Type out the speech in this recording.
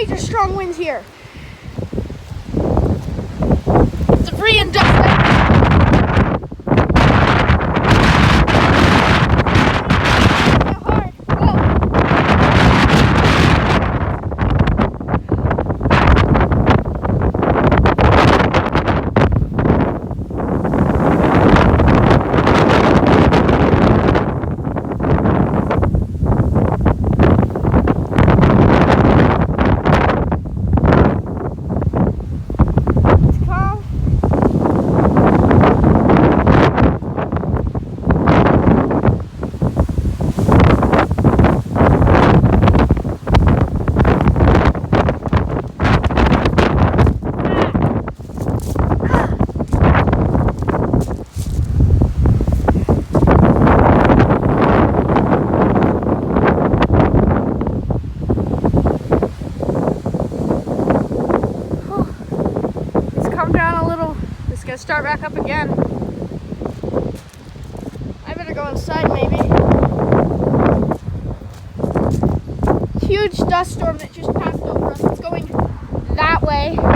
major strong winds here. Debris and dust. Gonna start back up again. I better go inside maybe. Huge dust storm that just passed over us. It's going that way.